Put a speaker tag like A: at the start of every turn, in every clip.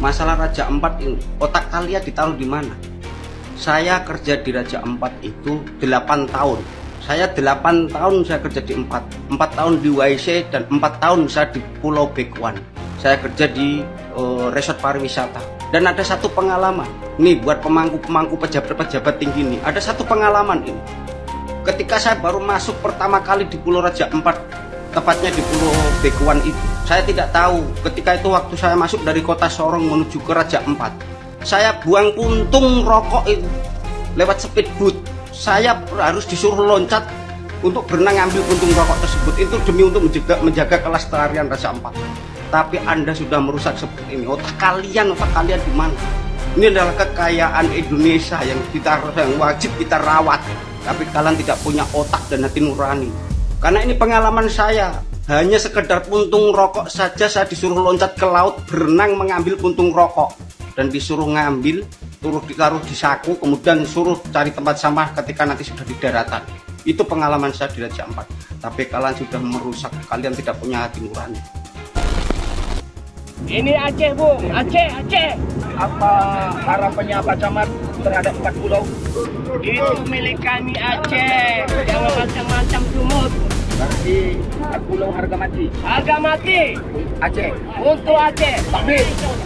A: masalah Raja Ampat ini, otak kalian ditaruh di mana? Saya kerja di Raja Ampat itu 8 tahun. Saya 8 tahun saya kerja di 4 tahun di YC dan 4 tahun saya di Pulau Bekuan. Saya kerja di resort pariwisata. Dan ada satu pengalaman, nih buat pemangku pejabat-pejabat tinggi nih, ada satu pengalaman ini. Ketika saya baru masuk pertama kali di Pulau Raja Ampat, tepatnya di Pulau Bekuan itu, saya tidak tahu ketika itu waktu saya masuk dari kota Sorong menuju ke Raja Ampat, saya buang puntung rokok itu lewat speedboat. Saya harus disuruh loncat untuk berenang ngambil puntung rokok tersebut, itu demi untuk menjaga kelestarian Raja Ampat. Tapi Anda sudah merusak seperti ini. Otak kalian di mana? Ini adalah kekayaan Indonesia yang wajib kita rawat. Tapi kalian tidak punya otak dan hati nurani. Karena ini pengalaman saya, hanya sekedar puntung rokok saja saya disuruh loncat ke laut, berenang mengambil puntung rokok, dan disuruh ngambil, ditaruh di saku, kemudian suruh cari tempat sampah ketika nanti sudah di daratan. Itu pengalaman saya di Raja Ampat. Tapi kalian sudah merusak, kalian tidak punya hati nurani.
B: Ini Aceh, Bu. Aceh. Apa harapannya Pak Camat terhadap 4 pulau? Itu milik kami Aceh. Jangan macam-macam sumut.
C: Berarti 4 pulau harga mati.
B: Harga mati.
C: Aceh.
B: Untuk Aceh. Takbir.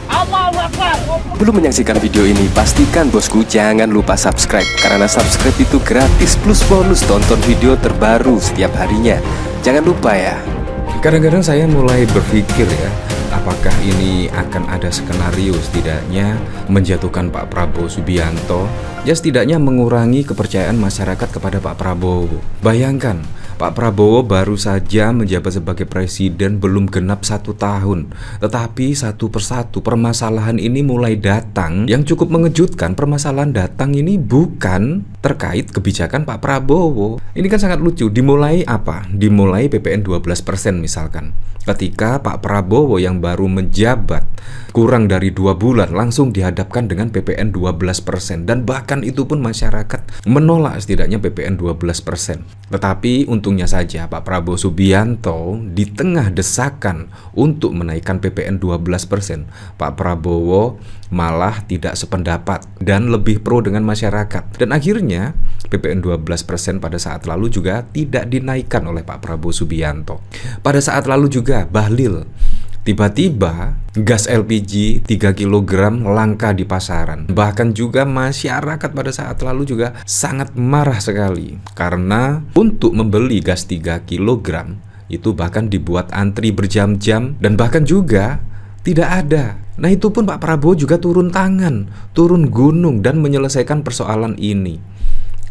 B: Allahu Akbar.
D: Belum menyaksikan video ini, pastikan bosku jangan lupa subscribe. Karena subscribe itu gratis plus bonus tonton video terbaru setiap harinya. Jangan lupa ya. Kadang-kadang saya mulai berpikir ya, apakah ini akan ada skenario setidaknya menjatuhkan Pak Prabowo Subianto, ya setidaknya mengurangi kepercayaan masyarakat kepada Pak Prabowo. Bayangkan, Pak Prabowo baru saja menjabat sebagai presiden belum genap 1 tahun, tetapi satu persatu permasalahan ini mulai datang. Yang cukup mengejutkan, permasalahan datang ini bukan terkait kebijakan Pak Prabowo. Ini kan sangat lucu. Dimulai apa? Dimulai PPN 12% misalkan. Ketika Pak Prabowo yang baru menjabat kurang dari 2 bulan langsung dihadapkan dengan PPN 12%, dan bahkan itu pun masyarakat menolak setidaknya PPN 12%. Tetapi untungnya saja Pak Prabowo Subianto di tengah desakan untuk menaikkan PPN 12%, Pak Prabowo malah tidak sependapat dan lebih pro dengan masyarakat. Dan akhirnya PPN 12% pada saat lalu juga tidak dinaikkan oleh Pak Prabowo Subianto. Pada saat lalu juga Bahlil, tiba-tiba gas LPG 3 kg langka di pasaran. Bahkan juga masyarakat pada saat lalu juga sangat marah sekali, karena untuk membeli gas 3 kg itu bahkan dibuat antri berjam-jam dan bahkan juga tidak ada. Nah itu pun Pak Prabowo juga turun tangan, turun gunung dan menyelesaikan persoalan ini.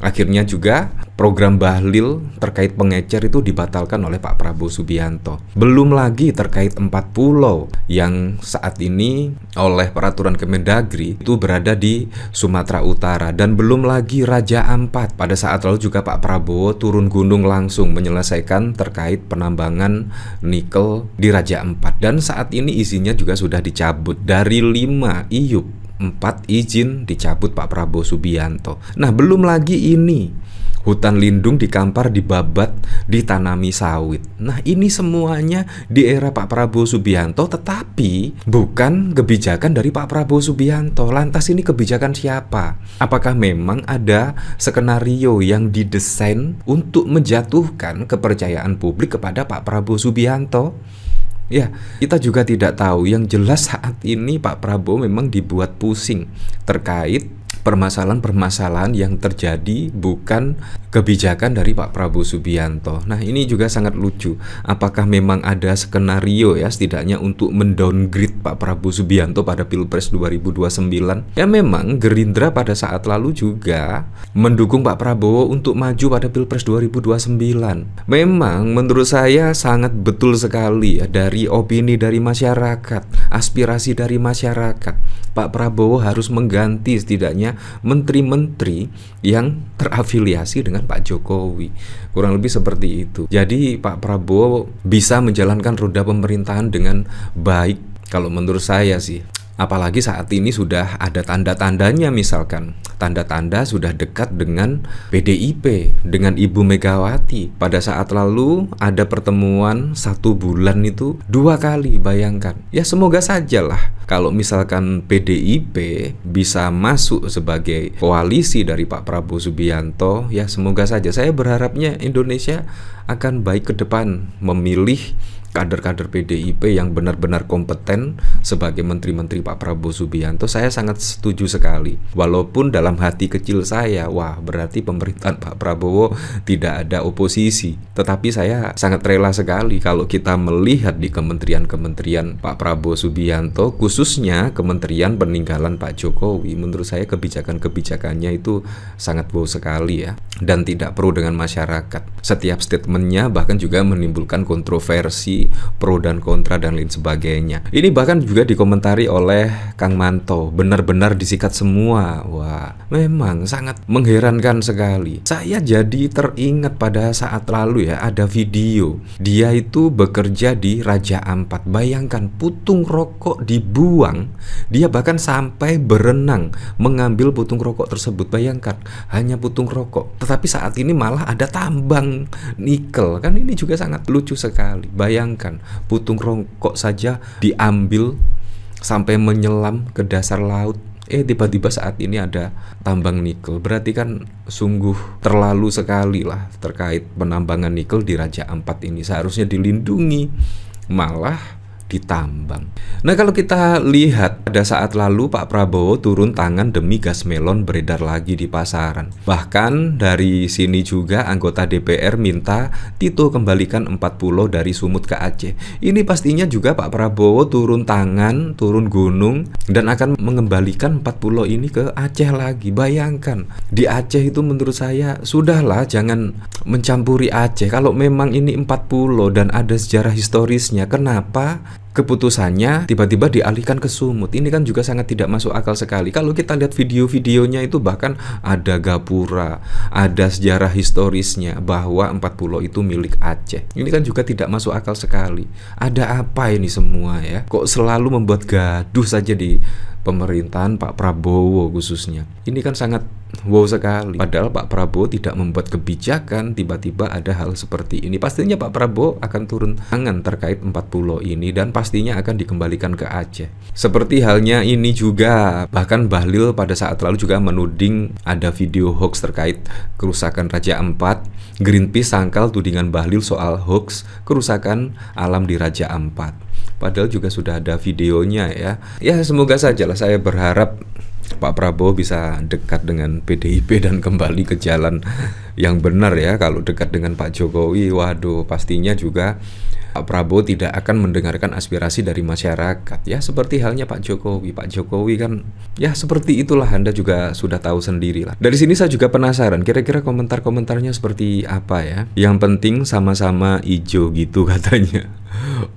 D: Akhirnya juga program Bahlil terkait pengecer itu dibatalkan oleh Pak Prabowo Subianto. Belum lagi terkait 4 pulau yang saat ini oleh peraturan Kemendagri itu berada di Sumatera Utara. Dan belum lagi Raja Ampat. Pada saat lalu juga Pak Prabowo turun gunung langsung menyelesaikan terkait penambangan nikel di Raja Ampat. Dan saat ini izinnya juga sudah dicabut dari 5 IUP. 4 izin dicabut Pak Prabowo Subianto. Nah belum lagi ini hutan lindung dikampar, dibabat, ditanami sawit. Nah ini semuanya di era Pak Prabowo Subianto, tetapi bukan kebijakan dari Pak Prabowo Subianto. Lantas ini kebijakan siapa? Apakah memang ada skenario yang didesain untuk menjatuhkan kepercayaan publik kepada Pak Prabowo Subianto? Ya, kita juga tidak tahu. Yang jelas saat ini Pak Prabowo memang dibuat pusing terkait permasalahan-permasalahan yang terjadi bukan kebijakan dari Pak Prabowo Subianto. Nah ini juga sangat lucu. Apakah memang ada skenario ya setidaknya untuk mendowngrade Pak Prabowo Subianto pada Pilpres 2029? Ya memang Gerindra pada saat lalu juga mendukung Pak Prabowo untuk maju pada Pilpres 2029. Memang menurut saya sangat betul sekali ya, dari opini dari masyarakat, aspirasi dari masyarakat, Pak Prabowo harus mengganti setidaknya menteri-menteri yang terafiliasi dengan Pak Jokowi. Kurang lebih seperti itu. Jadi Pak Prabowo bisa menjalankan roda pemerintahan dengan baik kalau menurut saya sih. Apalagi saat ini sudah ada tanda-tandanya, misalkan tanda-tanda sudah dekat dengan PDIP, dengan Ibu Megawati. Pada saat lalu ada pertemuan 1 bulan itu 2 kali, bayangkan. Ya semoga sajalah kalau misalkan PDIP bisa masuk sebagai koalisi dari Pak Prabowo Subianto, ya semoga saja. Saya berharapnya Indonesia akan baik ke depan, memilih kader-kader PDIP yang benar-benar kompeten sebagai menteri-menteri Pak Prabowo Subianto. Saya sangat setuju sekali. Walaupun dalam hati kecil saya, wah berarti pemerintahan Pak Prabowo tidak ada oposisi. Tetapi saya sangat rela sekali kalau kita melihat di kementerian-kementerian Pak Prabowo Subianto, khususnya Kementerian Peninggalan Pak Jokowi. Menurut saya kebijakan-kebijakannya itu sangat wow sekali ya, dan tidak pro dengan masyarakat. Setiap statementnya bahkan juga menimbulkan kontroversi, pro dan kontra dan lain sebagainya. Ini bahkan juga dikomentari oleh Kang Manto, benar-benar disikat semua. Wah, memang sangat mengherankan sekali. Saya jadi teringat pada saat lalu ya, ada video dia itu bekerja di Raja Ampat. Bayangkan, putung rokok dibuang, dia bahkan sampai berenang mengambil putung rokok tersebut. Bayangkan, hanya putung rokok, tetapi saat ini malah ada tambang nikel. Kan ini juga sangat lucu sekali. Bayangkan, putung rokok saja diambil sampai menyelam ke dasar laut. Tiba-tiba saat ini ada tambang nikel. Berarti kan sungguh terlalu sekali lah terkait penambangan nikel di Raja Ampat ini. Seharusnya dilindungi, malah ditambang. Nah, kalau kita lihat pada saat lalu Pak Prabowo turun tangan demi gas melon beredar lagi di pasaran. Bahkan dari sini juga anggota DPR minta Tito kembalikan 4 pulau dari Sumut ke Aceh. Ini pastinya juga Pak Prabowo turun tangan, turun gunung, dan akan mengembalikan 4 pulau ini ke Aceh lagi. Bayangkan, di Aceh itu menurut saya sudahlah, jangan mencampuri Aceh. Kalau memang ini 4 pulau dan ada sejarah historisnya, kenapa keputusannya tiba-tiba dialihkan ke Sumut? Ini kan juga sangat tidak masuk akal sekali. Kalau kita lihat video-videonya itu bahkan ada gapura, ada sejarah historisnya bahwa 4 pulau itu milik Aceh. Ini kan juga tidak masuk akal sekali. Ada apa ini semua ya? Kok selalu membuat gaduh saja di pemerintahan Pak Prabowo khususnya. Ini kan sangat wow sekali. Padahal Pak Prabowo tidak membuat kebijakan, tiba-tiba ada hal seperti ini. Pastinya Pak Prabowo akan turun tangan terkait 4 pulau ini dan pastinya akan dikembalikan ke Aceh. Seperti halnya ini juga, bahkan Bahlil pada saat lalu juga menuding ada video hoax terkait kerusakan Raja Ampat. Greenpeace sangkal tudingan Bahlil soal hoax kerusakan alam di Raja Ampat. Padahal juga sudah ada videonya ya. Ya semoga sajalah, saya berharap Pak Prabowo bisa dekat dengan PDIP dan kembali ke jalan yang benar ya. Kalau dekat dengan Pak Jokowi, waduh, pastinya juga Pak Prabowo tidak akan mendengarkan aspirasi dari masyarakat ya, seperti halnya Pak Jokowi. Pak Jokowi kan ya seperti itulah, Anda juga sudah tahu sendiri lah. Dari sini saya juga penasaran, kira-kira komentar-komentarnya seperti apa ya. Yang penting sama-sama hijau gitu katanya.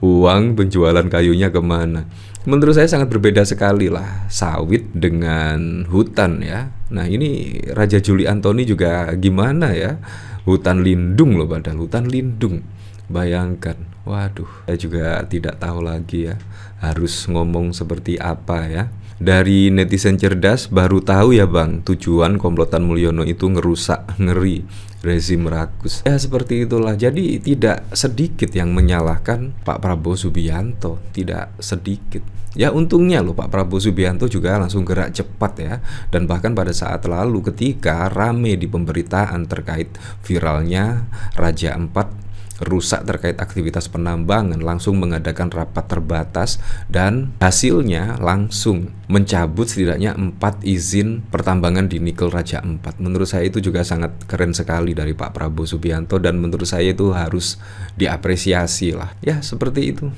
D: Uang penjualan kayunya kemana? Menurut saya sangat berbeda sekali lah sawit dengan hutan ya. Nah ini Raja Juli Antoni juga gimana ya, hutan lindung loh, padahal hutan lindung. Bayangkan, waduh, saya juga tidak tahu lagi ya harus ngomong seperti apa ya. Dari netizen cerdas baru tahu ya bang, tujuan komplotan Mulyono itu ngerusak, ngeri rezim rakus. Ya seperti itulah. Jadi tidak sedikit yang menyalahkan Pak Prabowo Subianto, tidak sedikit. Ya untungnya loh Pak Prabowo Subianto juga langsung gerak cepat ya. Dan bahkan pada saat lalu ketika rame di pemberitaan terkait viralnya Raja Ampat rusak terkait aktivitas penambangan, langsung mengadakan rapat terbatas dan hasilnya langsung mencabut setidaknya 4 izin pertambangan di nikel Raja Ampat. Menurut saya itu juga sangat keren sekali dari Pak Prabowo Subianto dan menurut saya itu harus diapresiasi lah. Ya seperti itu.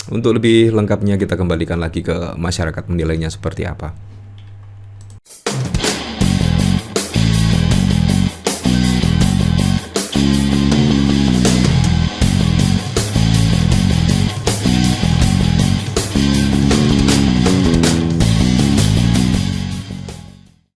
D: Untuk lebih lengkapnya kita kembalikan lagi ke masyarakat menilainya seperti apa.